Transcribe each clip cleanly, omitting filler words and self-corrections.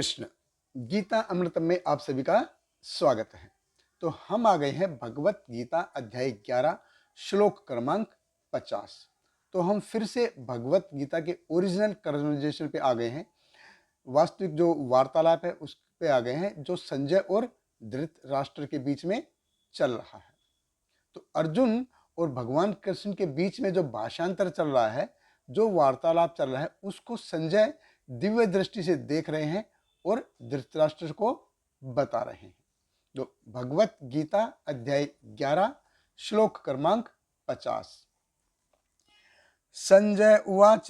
कृष्ण। गीता अमृतम में आप सभी का स्वागत है। तो हम आ गए हैं भगवत गीता अध्याय 11 श्लोक क्रमांक 50। तो हम फिर से भगवत गीता के ओरिजिनल कन्वर्जेशन पे आ गए हैं। वास्तविक जो वार्तालाप है उस पे आ गए हैं, जो संजय और धृतराष्ट्र के बीच में चल रहा है। तो अर्जुन और भगवान कृष्ण के बीच में जो भाषांतर चल रहा है, जो वार्तालाप चल रहा है, उसको संजय दिव्य दृष्टि से देख रहे हैं और धृतराष्ट्र को बता रहे हैं। तो भगवत गीता अध्याय 11 श्लोक क्रमांक 50। संजय उवाच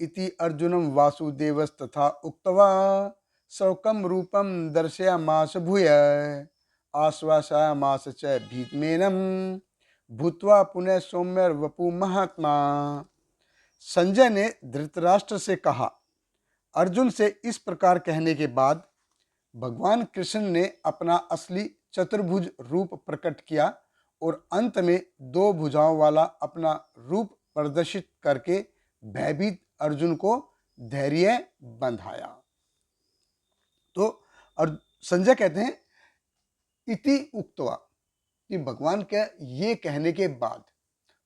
इति अर्जुनं वासुदेवस्तथा उक्त्वा शौकं रूपं दर्शयामास भूय आश्वासयामास च भीतमेनं भूत्वा पुनः सौम्यर्वपु महात्मा। संजय ने धृतराष्ट्र से कहा। अर्जुन से इस प्रकार कहने के बाद भगवान कृष्ण ने अपना असली चतुर्भुज रूप प्रकट किया और अंत में दो भुजाओं वाला अपना रूप प्रदर्शित करके भयभीत अर्जुन को धैर्य बंधाया। तो संजय कहते हैं इति उक्त्वा, कि भगवान के ये कहने के बाद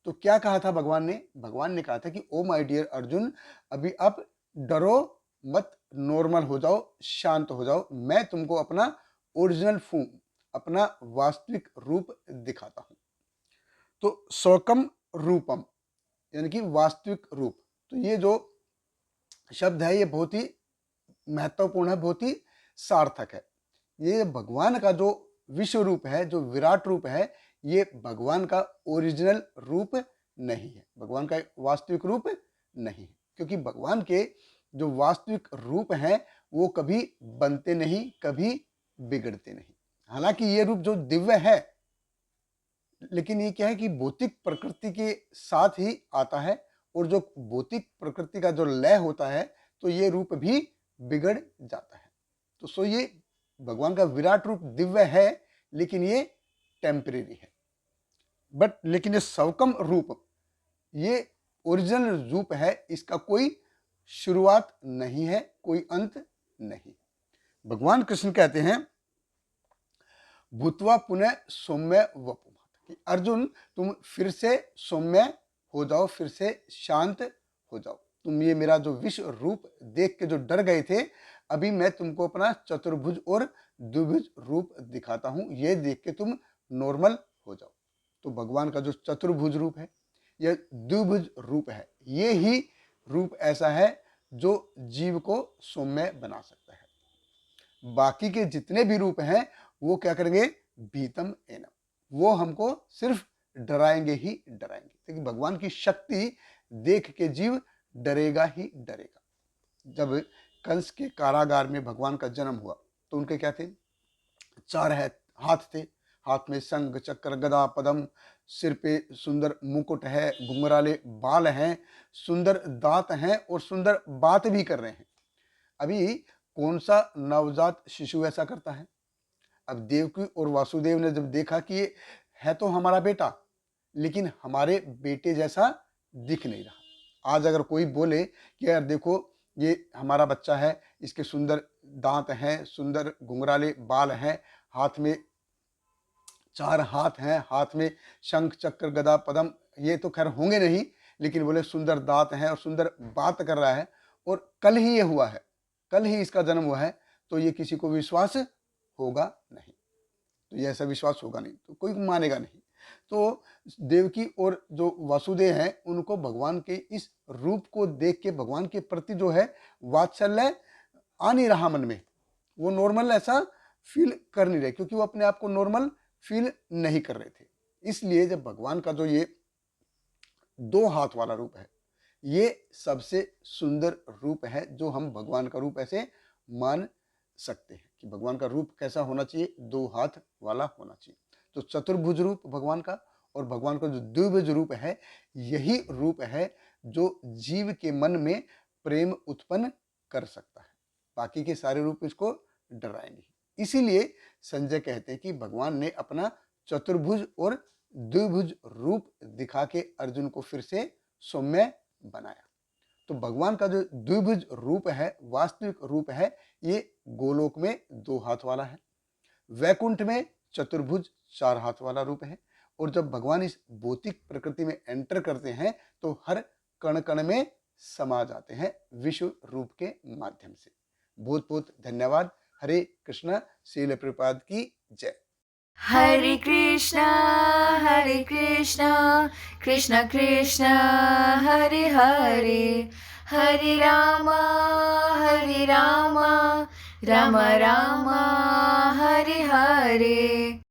तो क्या कहा था भगवान ने? भगवान ने कहा था कि ओ माय डियर अर्जुन, अभी आप डरो मत, नॉर्मल हो जाओ, शांत हो जाओ, मैं तुमको अपना ओरिजिनल फॉर्म, अपना वास्तविक रूप दिखाता हूं। तो शौकम रूपम यानी कि वास्तविक रूप। तो ये जो शब्द है ये बहुत ही महत्वपूर्ण है, बहुत ही सार्थक है। ये भगवान का जो विश्व रूप है, जो विराट रूप है, ये भगवान का ओरिजिनल रूप नहीं है, भगवान का वास्तविक रूप नहीं है। क्योंकि भगवान के जो वास्तविक रूप हैं वो कभी बनते नहीं, कभी बिगड़ते नहीं। हालांकि ये रूप जो दिव्य है, लेकिन ये क्या है कि भौतिक प्रकृति के साथ ही आता है, और जो भौतिक प्रकृति का जो लय होता है तो ये रूप भी बिगड़ जाता है। तो सो ये भगवान का विराट रूप दिव्य है, लेकिन ये टेम्परेरी है। लेकिन ये सवकम रूप, ये ओरिजिनल रूप है, इसका कोई शुरुआत नहीं है, कोई अंत नहीं। भगवान कृष्ण कहते हैं भूतवा पुनः सौम्य वपु, कि अर्जुन तुम फिर से सौम्य हो जाओ, फिर से शांत हो जाओ। तुम ये मेरा जो विश्व रूप देख के जो डर गए थे, अभी मैं तुमको अपना चतुर्भुज और द्विभुज रूप दिखाता हूं, ये देख के तुम नॉर्मल हो जाओ। तो भगवान का जो चतुर्भुज रूप है, यह द्विभुज रूप है, ये ही रूप ऐसा है जो जीव को सौम्य बना सकता है। बाकी के जितने भी रूप हैं वो क्या करेंगे? भीतम एनम, वो हमको सिर्फ डराएंगे ही डराएंगे। क्योंकि भगवान की शक्ति देख के जीव डरेगा ही डरेगा। जब कंस के कारागार में भगवान का जन्म हुआ तो उनके क्या थे? चार हाथ थे, हाथ में शंख चक्र गदा पद्म, सिर पे सुंदर मुकुट है, घुंघराले बाल हैं, सुंदर दांत हैं और सुंदर बात भी कर रहे हैं। अभी कौन सा नवजात शिशु ऐसा करता है? अब देवकी और वासुदेव ने जब देखा कि ये है तो हमारा बेटा, लेकिन हमारे बेटे जैसा दिख नहीं रहा। आज अगर कोई बोले कि यार देखो ये हमारा बच्चा है, इसके सुंदर दांत हैं, सुंदर घुंघराले बाल हैं, हाथ में चार हाथ हैं, हाथ में शंख चक्र गदा पद्म, ये तो खैर होंगे नहीं, लेकिन बोले सुंदर दांत हैं और सुंदर बात कर रहा है और कल ही ये हुआ है, कल ही इसका जन्म हुआ है, तो ये किसी को विश्वास होगा नहीं। तो ये ऐसा विश्वास होगा नहीं, तो कोई मानेगा नहीं। तो देवकी और जो वासुदेव हैं उनको भगवान के इस रूप को देख के भगवान के प्रति जो है वात्सल्य आ नहीं रहा मन में, वो नॉर्मल ऐसा फील कर नहीं रहे, क्योंकि वो अपने आप को नॉर्मल फील नहीं कर रहे थे। इसलिए जब भगवान का जो ये दो हाथ वाला रूप है, ये सबसे सुंदर रूप है जो हम भगवान का रूप ऐसे मान सकते हैं कि भगवान का रूप कैसा होना चाहिए? दो हाथ वाला होना चाहिए। तो चतुर्भुज रूप भगवान का, और भगवान का जो द्विभुज रूप है, यही रूप है जो जीव के मन में प्रेम उत्पन्न कर सकता है। बाकी के सारे रूप इसको डराएंगे। इसीलिए संजय कहते हैं कि भगवान ने अपना चतुर्भुज और द्विभुज रूप दिखा के अर्जुन को फिर से सौम्य बनाया। तो भगवान का जो द्विभुज रूप है, वास्तविक रूप है, ये गोलोक में 2 हाथ वाला है, वैकुंठ में चतुर्भुज 4 हाथ वाला रूप है। और जब भगवान इस भौतिक प्रकृति में एंटर करते हैं तो हर कण कण में समा जाते हैं विश्व रूप के माध्यम से। बहुत बहुत धन्यवाद। हरे कृष्णा। श्रील प्रभुपाद की जय। Hare Krishna, Krishna Krishna, Hare Hare, Hare Rama, Rama Rama, Hare Hare.